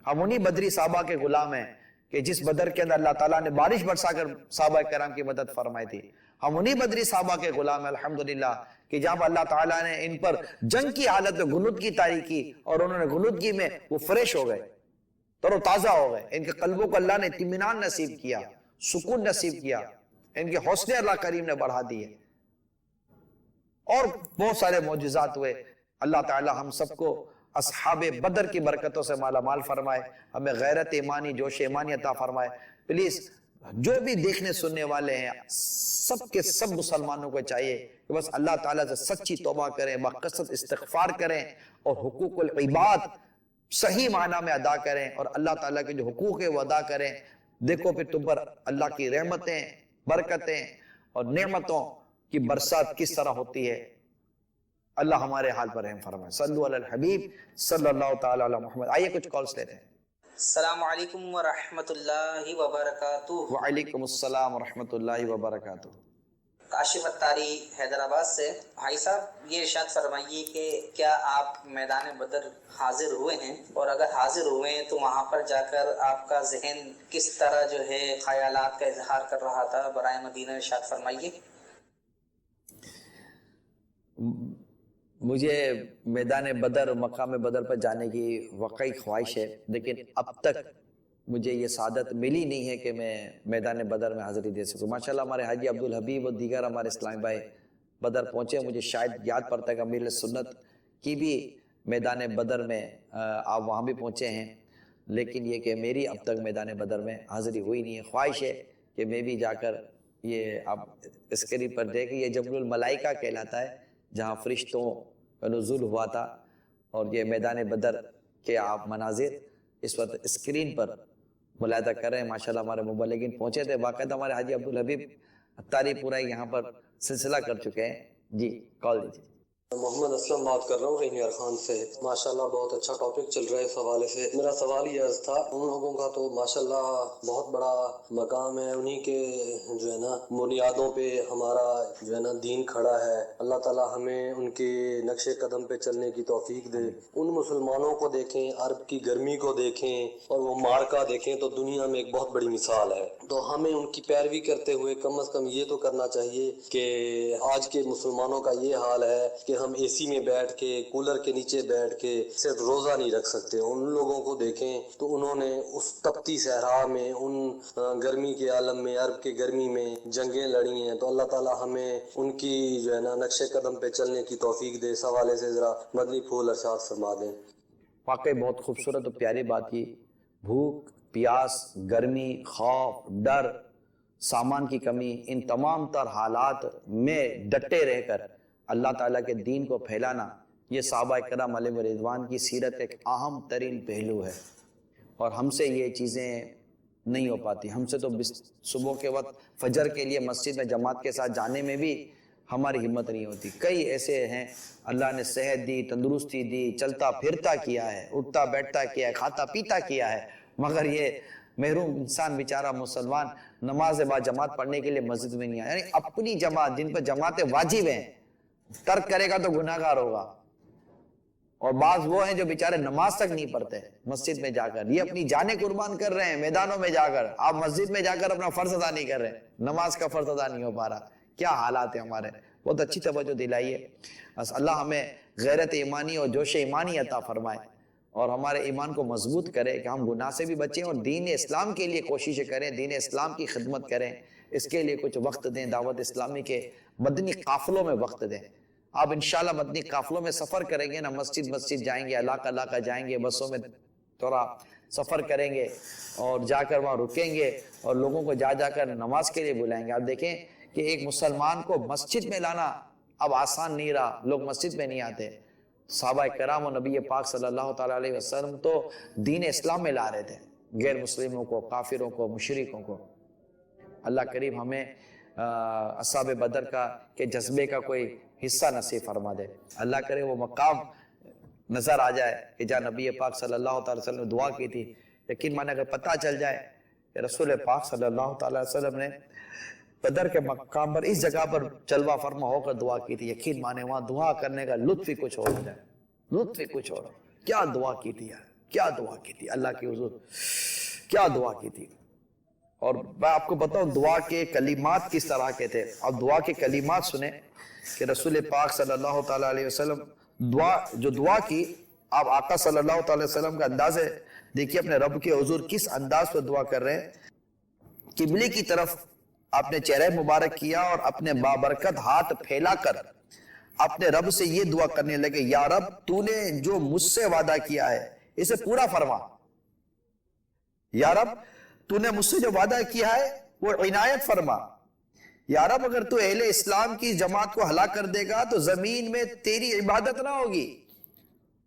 ہم انہی بدری صحابہ کے غلام ہیں کہ جس بدر کے اندر اللہ تعالیٰ نے بارش برسا کر صحابہ کرام کی مدد فرمائی تھی. ہم انہی بدری صحابہ کے غلام ہیں الحمدللہ کہ جہاں پر اللہ تعالیٰ نے ان پر جنگ کی حالت میں غنودگی طاری کی اور انہوں نے غنودگی میں وہ فریش ہو گئے، تر و تازہ ہو گئے. ان کے قلبوں کو اللہ نے اطمینان نصیب کیا، سکون نصیب کیا، ان کے حوصلے اللہ کریم نے بڑھا دیے اور بہت سارے معجزات ہوئے. اللہ تعالیٰ ہم سب کو اصحاب بدر کی برکتوں سے مالا مال فرمائے، ہمیں غیرت ایمانی، جوش ایمانی عطا فرمائے. پلیز جو بھی دیکھنے سننے والے ہیں سب کے سب مسلمانوں کو چاہیے کہ بس اللہ تعالیٰ سے سچی توبہ کریں، بکثرت استغفار کریں اور حقوق العباد صحیح معنی میں ادا کریں اور اللہ تعالیٰ کے جو حقوق ہے وہ ادا کریں. دیکھو پھر تم پر اللہ کی رحمتیں، برکتیں اور نعمتوں کی برسات کس طرح ہوتی ہے. اللہ ہمارے حال پر رحم فرمائے. صلو علی الحبیب صلی اللہ تعالی علی محمد. آئیے کچھ کالز لیتے ہیں. السلام علیکم ورحمۃ اللہ وبرکاتہ. وعلیکم السلام ورحمۃ اللہ وبرکاتہ. کاشف اتاری حیدرآباد سے. بھائی صاحب یہ ارشاد فرمائیے کہ کیا آپ میدان بدر حاضر ہوئے ہیں، اور اگر حاضر ہوئے ہیں تو وہاں پر جا کر آپ کا ذہن کس طرح جو ہے خیالات کا اظہار کر رہا تھا؟ برائے مدینہ ارشاد فرمائیے. مجھے میدان بدر، مقام بدر پر جانے کی واقعی خواہش ہے، لیکن اب تک مجھے یہ سعادت ملی نہیں ہے کہ میں میدان بدر میں حاضری دے سکوں. ماشاءاللہ ہمارے حاجی عبدالحبیب اور دیگر ہمارے اسلامی بھائی بدر پہنچے. مجھے شاید یاد پڑتا ہے کہ امیر سنت کی بھی میدان بدر میں آپ وہاں بھی پہنچے ہیں، لیکن یہ کہ میری اب تک میدان بدر میں حاضری ہوئی نہیں ہے. خواہش ہے کہ میں بھی جا کر یہ آپ اسکرین پر دیکھیں، یہ جبل الملائکہ کہلاتا ہے جہاں فرشتوں کا نزول ہوا تھا، اور یہ میدان بدر کے آپ مناظر اس وقت اسکرین پر ملاحظہ کر رہے ہیں. ماشاءاللہ ہمارے مبلغین پہنچے تھے، باقاعدہ ہمارے حاجی عبدالحبیب اتاری پورا یہاں پر سلسلہ کر چکے ہیں. جی کال دیجیے. محمد اسلم بات کر رہا ہوں رحیم خان سے. ماشاءاللہ بہت اچھا ٹاپک چل رہا ہے. اس حوالے سے میرا سوال یہ عرض تھا، ان لوگوں کا تو ماشاءاللہ بہت بڑا مقام ہے، انہی کے جو ہے نا بنیادوں پہ ہمارا جو ہے نا دین کھڑا ہے. اللہ تعالی ہمیں ان کے نقش قدم پہ چلنے کی توفیق دے. ان مسلمانوں کو دیکھیں، عرب کی گرمی کو دیکھیں اور وہ مارکا دیکھیں تو دنیا میں ایک بہت بڑی مثال ہے. تو ہمیں ان کی پیروی کرتے ہوئے کم از کم یہ تو کرنا چاہیے کہ آج کے مسلمانوں کا یہ حال ہے کہ ہم اے سی میں بیٹھ کے، کولر کے نیچے بیٹھ کے صرف روزہ نہیں رکھ سکتے. ان لوگوں کو دیکھیں تو انہوں نے اس تپتی صحرا میں، ان گرمی کے عالم میں، عرب کی گرمی میں جنگیں لڑی ہیں. تو اللہ تعالی ہمیں ان کی جو ہے نا نقش قدم پہ چلنے کی توفیق دے. اس حوالے سے ذرا مدنی پھول ارشاد فرما دیں. واقعی بہت خوبصورت اور پیاری بات کی. بھوک، پیاس، گرمی، خوف، ڈر، سامان کی کمی، ان تمام تر حالات میں ڈٹے رہ کر اللہ تعالیٰ کے دین کو پھیلانا، یہ صحابہ کرام علیہ رضوان کی سیرت ایک اہم ترین پہلو ہے. اور ہم سے یہ چیزیں نہیں ہو پاتی. ہم سے تو صبح کے وقت فجر کے لیے مسجد میں جماعت کے ساتھ جانے میں بھی ہماری ہمت نہیں ہوتی. کئی ایسے ہیں اللہ نے صحت دی، تندرستی دی، چلتا پھرتا کیا ہے، اٹھتا بیٹھتا کیا ہے، کھاتا پیتا کیا ہے، مگر یہ محروم انسان بیچارہ مسلمان نماز با جماعت پڑھنے کے لیے مسجد میں نہیں آیا. یعنی اپنی جماعت جن پر جماعتیں واجب ہیں ترک کرے گا تو گناہ گار ہوگا. اور بعض وہ ہیں جو بیچارے نماز تک نہیں پڑھتے مسجد میں جا کر. یہ اپنی جانیں قربان کر رہے ہیں میدانوں میں جا کر. آپ مسجد میں جا کر اپنا فرض ادا نہیں کر رہے، نماز کا فرض ادا نہیں ہو پا رہا. کیا حالات ہیں ہمارے. بہت اچھی توجہ دلائیے. بس اللہ ہمیں غیرت ایمانی اور جوش ایمانی عطا فرمائے اور ہمارے ایمان کو مضبوط کرے کہ ہم گناہ سے بھی بچیں اور دین اسلام کے لیے کوششیں کریں، دین اسلام کی خدمت کریں. اس کے لیے کچھ وقت دیں. دعوت اسلامی کے مدنی قافلوں میں وقت دیں. آپ انشاءاللہ مدنی قافلوں میں سفر کریں گے نا، مسجد مسجد جائیں گے، علاقہ علاقہ جائیں گے، بسوں میں تھوڑا سفر کریں گے اور جا کر وہاں رکیں گے اور لوگوں کو جا کر نماز کے لیے بلائیں گے. آپ دیکھیں کہ ایک مسلمان کو مسجد میں لانا اب آسان نہیں رہا. لوگ مسجد میں نہیں آتے. صحابہ کرام اور نبی پاک صلی اللہ تعالیٰ علیہ وسلم تو دین اسلام میں لا رہے تھے غیر مسلموں کو، کافروں کو، مشرکوں کو. اللہ کریم ہمیں اصحاب بدر کا کہ جذبے کا کوئی حصہ نصیب فرما دے. اللہ کرے وہ مقام نظر آ جائے کہ جہاں نبی پاک صلی اللہ تعالی وسلم نے دعا کی تھی. یقین مانے اگر پتہ چل جائے کہ رسول پاک صلی اللہ تعالی وسلم نے بدر کے مقام پر اس جگہ پر جلوہ فرما ہو کر دعا کی تھی, یقین مانے وہاں دعا کرنے کا لطف ہی کچھ اور ہو جائے, لطف ہی کچھ اور. کیا دعا کی تھی یار, کیا دعا کی تھی اللہ کے حضور, کیا دعا کی تھی. اور میں آپ کو بتاؤں دعا کے کلمات کس طرح کے تھے. اب دعا کے کلمات سنیں کہ رسول پاک صلی اللہ تعالی علیہ وسلم دعا کی, آپ آقا صلی اللہ تعالی وسلم کا انداز ہے, دیکھیے اپنے رب کے حضور کس انداز پہ دعا کر رہے ہیں. قبلے کی طرف آپ نے چہرہ مبارک کیا اور اپنے بابرکت ہاتھ پھیلا کر اپنے رب سے یہ دعا کرنے لگے, یا رب تو نے جو مجھ سے وعدہ کیا ہے اسے پورا فرما. یا رب تو نے مجھ سے جو وعدہ کیا ہے وہ عنایت فرما. یا رب اگر تو اہل اسلام کی جماعت کو ہلاک کر دے گا تو زمین میں تیری عبادت نہ ہوگی.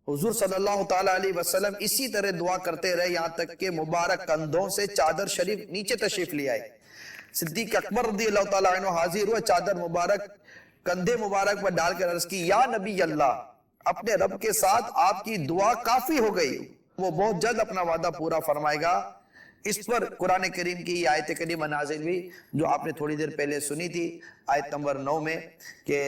حضور صلی اللہ تعالی علیہ وسلم اسی طرح دعا کرتے رہے یہاں تک کہ مبارک کندھوں سے چادر شریف نیچے تشریف لے آئے. صدیق اکبر رضی اللہ تعالیٰ عنہ حاضر ہوئے, چادر مبارک کندھے مبارک پر ڈال کر عرض کی, یا نبی اللہ اپنے رب کے ساتھ آپ کی دعا کافی ہو گئی, وہ بہت جلد اپنا وعدہ پورا فرمائے گا. اس پر قرآن کریم کی یہ آیت کریمہ نازل ہوئی جو آپ نے تھوڑی دیر پہلے سنی تھی, آیت نمبر 9 میں, کہ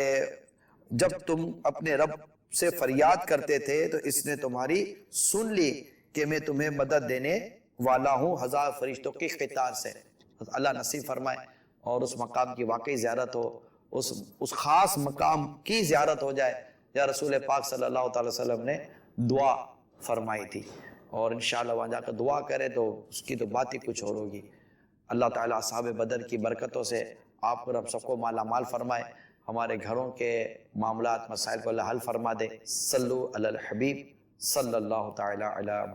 جب تم اپنے رب سے فریاد کرتے تھے تو اس نے تمہاری سن لی کہ میں تمہیں مدد دینے والا ہوں ہزار فرشتوں کی قطار سے. اللہ نصیب فرمائے اور اس مقام کی واقعی زیارت ہو, اس خاص مقام کی زیارت ہو جائے یا رسول پاک صلی اللہ تعالی وسلم نے دعا فرمائی تھی. اور انشاءاللہ وہاں جا کر دعا کرے تو اس کی تو بات ہی کچھ اور ہوگی. اللہ تعالیٰ اصحاب بدر کی برکتوں سے آپ کو رب سب کو مالا مال فرمائے, ہمارے گھروں کے معاملات مسائل کو اللہ حل فرما دے. صلو علی الحبیب صلی اللہ تعالی علی